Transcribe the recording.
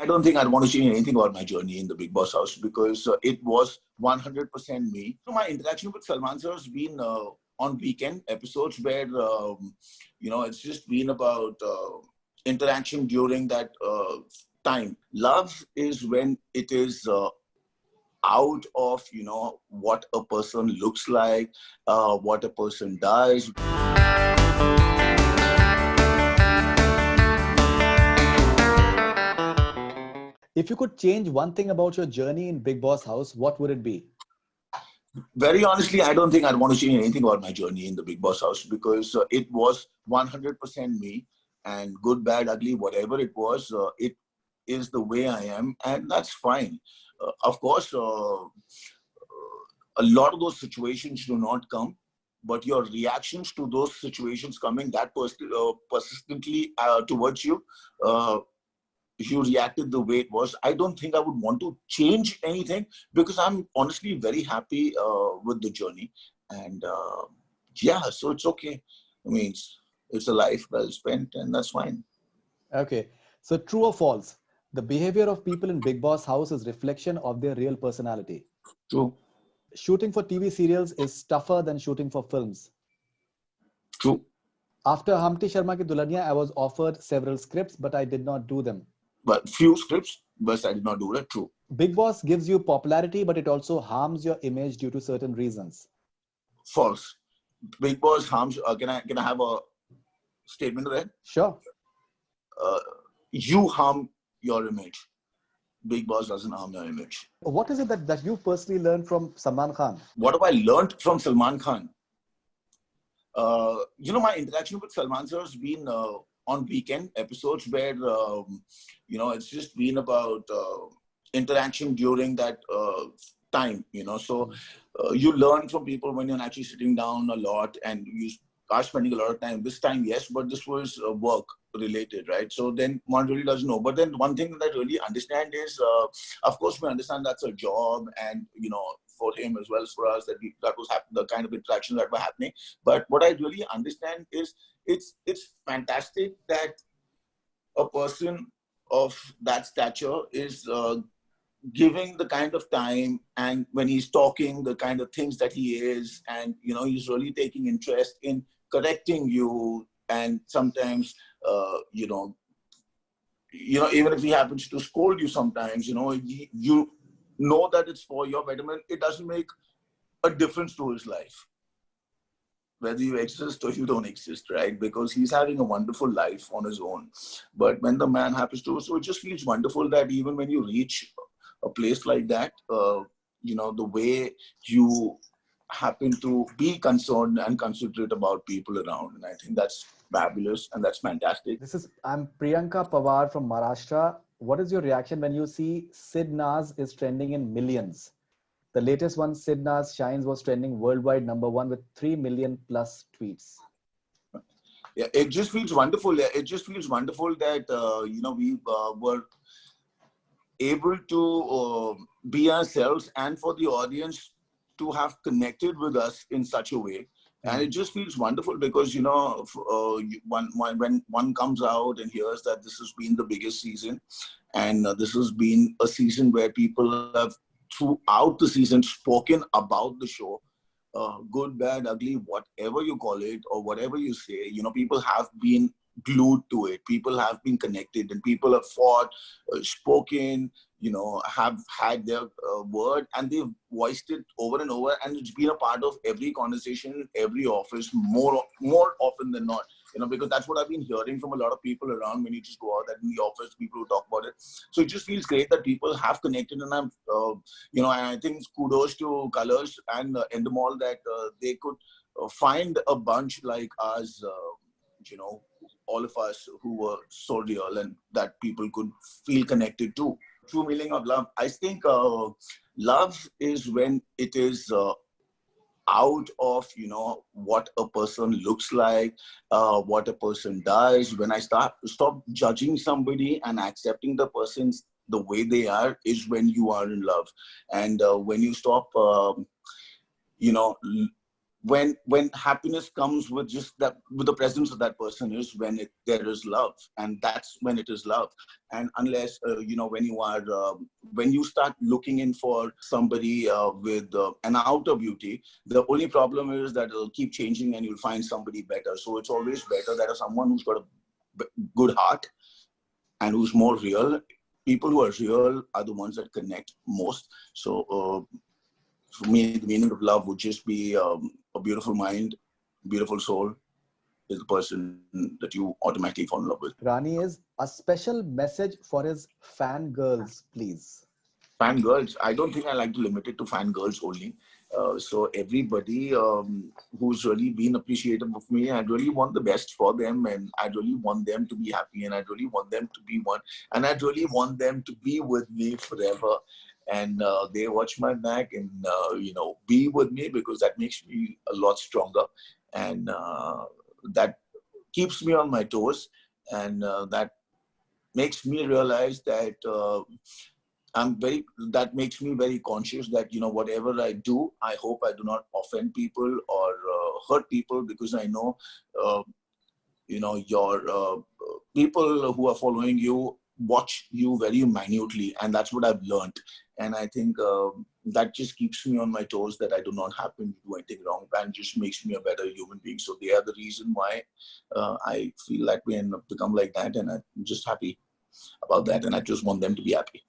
I don't think I'd want to change anything about my journey in the Bigg Boss house because it was 100% me. So my interaction with Salman sir has been on weekend episodes where, it's just been about interaction during that time. Love is when it is out of, what a person looks like, what a person does. If you could change one thing about your journey in Bigg Boss house, what would it be? Very honestly, I don't think I'd want to change anything about my journey in the Bigg Boss house because it was 100% me, and good, bad, ugly, whatever it was, it is the way I am, and that's fine. Of course, a lot of those situations do not come, but your reactions to those situations coming that persistently towards you, you reacted the way it was. I don't think I would want to change anything because I'm honestly very happy with the journey. And so it's okay. I mean, it's a life well spent, and that's fine. Okay. So true or false? The behavior of people in Bigg Boss house is reflection of their real personality. True. Shooting for TV serials is tougher than shooting for films. True. After Humpty Sharma Ki Dulhania, I was offered several scripts, but I did not do them. But few scripts, but I did not do that. True. Bigg Boss gives you popularity, but it also harms your image due to certain reasons. False. Bigg Boss harms. Can I have a statement to that? Sure. You harm your image. Bigg Boss doesn't harm your image. What is it that you personally learned from Salman Khan? What have I learned from Salman Khan? My interaction with Salman sir has been on weekend episodes where, it's just been about interaction during that time, So you learn from people when you're actually sitting down a lot and you are spending a lot of time. This time, yes, but this was work related, right? So then one really doesn't know. But then one thing that I really understand is, of course, we understand that's a job, and for him as well as for us that was the kind of interactions that were happening. But what I really understand is it's fantastic that a person of that stature is giving the kind of time, and when he's talking, the kind of things that he is, and he's really taking interest in correcting you, and sometimes even if he happens to scold you sometimes, you know that it's for your betterment. It doesn't make a difference to his life whether you exist or you don't exist, right? Because he's having a wonderful life on his own. But when the man happens to, so it just feels wonderful that even when you reach a place like that, the way you happen to be concerned and considerate about people around. And I think that's fabulous and that's fantastic. I'm Priyanka Pawar from Maharashtra. What is your reaction when you see Sid Naz is trending in millions? The latest one, Sid Naz Shines, was trending worldwide #1 with 3 million plus tweets. Yeah, it just feels wonderful. Yeah, it just feels wonderful that, we were able to be ourselves, and for the audience to have connected with us in such a way. And it just feels wonderful because, when one comes out and hears that this has been the biggest season, and this has been a season where people have throughout the season spoken about the show, good, bad, ugly, whatever you call it or whatever you say, people have been glued to it. People have been connected, and people have fought, spoken, have had their word, and they've voiced it over and over, and it's been a part of every conversation, every office, more often than not, because that's what I've been hearing from a lot of people around when you just go out, that in the office, people who talk about it. So it just feels great that people have connected, and I'm, and I think kudos to Colors and Endemol that they could find a bunch like us, all of us who were so real and that people could feel connected to. True meaning of love. I think love is when it is out of, what a person looks like, what a person does. When I stop judging somebody and accepting the person's the way they are, is when you are in love. And when you stop, when happiness comes with just that, with the presence of that person, is when there is love, and that's when it is love. And unless when you start looking in for somebody with an outer beauty, the only problem is that it'll keep changing and you'll find somebody better. So it's always better that someone who's got a good heart and who's more real. People who are real are the ones that connect most. So for me, the meaning of love would just be a beautiful mind, beautiful soul is the person that you automatically fall in love with. Rani is a special message for his fangirls, please. Fangirls, I don't think I like to limit it to fangirls only. So everybody who's really been appreciative of me, I really want the best for them, and I really want them to be happy, and I really want them to be one, and I really want them to be with me forever. And they watch my back and be with me, because that makes me a lot stronger, and that keeps me on my toes, and that makes me realize that that makes me very conscious that, whatever I do, I hope I do not offend people or hurt people, because I know, your people who are following you watch you very minutely, and that's what I've learned. And I think that just keeps me on my toes, that I do not happen to do anything wrong, and just makes me a better human being. So they are the reason why I feel that way and become like that, and I'm just happy about that, and I just want them to be happy.